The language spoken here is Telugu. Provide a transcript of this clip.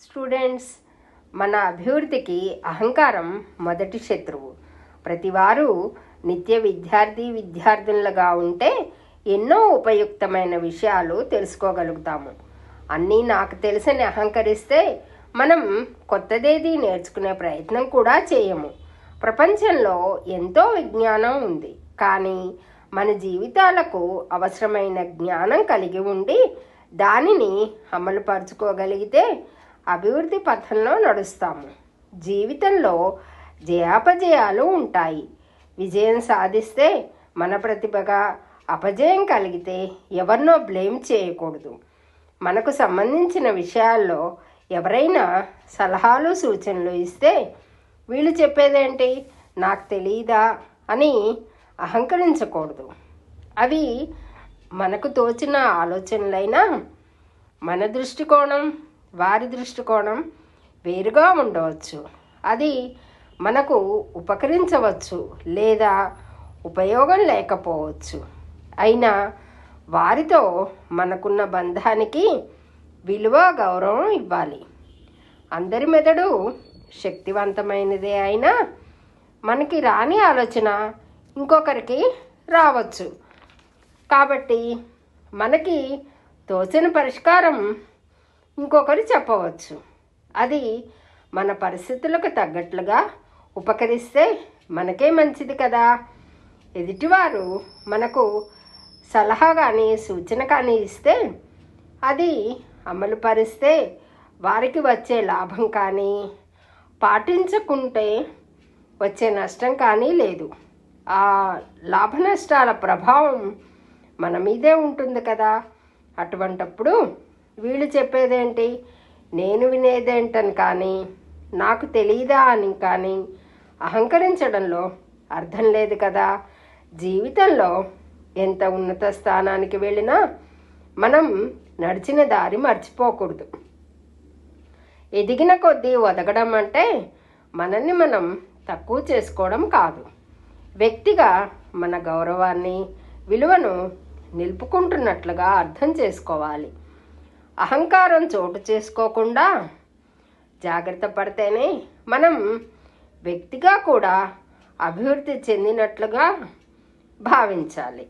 స్టూడెంట్స్, మన అభివృద్ధికి అహంకారం మొదటి శత్రువు. ప్రతివారు నిత్య విద్యార్థులుగా ఉంటే ఎన్నో ఉపయుక్తమైన విషయాలు తెలుసుకోగలుగుతాము. అన్నీ నాకు తెలుసని అహంకరిస్తే మనం కొత్తదేది నేర్చుకునే ప్రయత్నం కూడా చేయము. ప్రపంచంలో ఎంతో విజ్ఞానం ఉంది, కానీ మన జీవితాలకు అవసరమైన జ్ఞానం కలిగి ఉండి దానిని అమలుపరుచుకోగలిగితే అభివృద్ధి పథంలో నడుస్తాము. జీవితంలో జయాపజయాలు ఉంటాయి. విజయం సాధిస్తే మన ప్రతిభగా, అపజయం కలిగితే ఎవరినో బ్లేమ్ చేయకూడదు. మనకు సంబంధించిన విషయాల్లో ఎవరైనా సలహాలు సూచనలు ఇస్తే వీళ్ళు చెప్పేదేంటి, నాకు తెలియదా అని అహంకరించకూడదు. అవి మనకు తోచిన ఆలోచనలైనా మన దృష్టికోణం, వారి దృష్టికోణం వేరుగా ఉండవచ్చు. అది మనకు ఉపకరించవచ్చు లేదా ఉపయోగం లేకపోవచ్చు. అయినా వారితో మనకున్న బంధానికి విలువ, గౌరవం ఇవ్వాలి. అందరి మెదడు శక్తివంతమైనదే అయినా మనకి రాని ఆలోచన ఇంకొకరికి రావచ్చు. కాబట్టి మనకి తోచిన పరిష్కారం ఇంకొకరు చెప్పవచ్చు. అది మన పరిస్థితులకు తగ్గట్లుగా ఉపకరిస్తే మనకే మంచిది కదా. ఎదుటివారు మనకు సలహా కానీ సూచన కానీ ఇస్తే అది అమలు పరిస్తే వారికి వచ్చే లాభం కానీ, పాటించకుంటే వచ్చే నష్టం కానీ లేదు. ఆ లాభ నష్టాల ప్రభావం మన మీదే ఉంటుంది కదా. అటువంటప్పుడు వీళ్ళు చెప్పేదేంటి, నేను వినేదేంటని కానీ, నాకు తెలియదా అని కానీ అహంకరించడంలో అర్థం లేదు కదా. జీవితంలో ఎంత ఉన్నత స్థానానికి వెళ్ళినా మనం నడిచిన దారి మర్చిపోకూడదు. ఎదిగిన కొద్దీ ఒదగడం అంటే మనల్ని మనం తక్కువ చేసుకోవడం కాదు. వ్యక్తిగా మన గౌరవాన్ని, విలువను నిలుపుకుంటున్నట్లుగా అర్థం చేసుకోవాలి. అహంకారం చోటు చేసుకోకుండా జాగ్రత్త పడితేనే మనం వ్యక్తిగా కూడా అభివృద్ధి చెందినట్లుగా భావించాలి.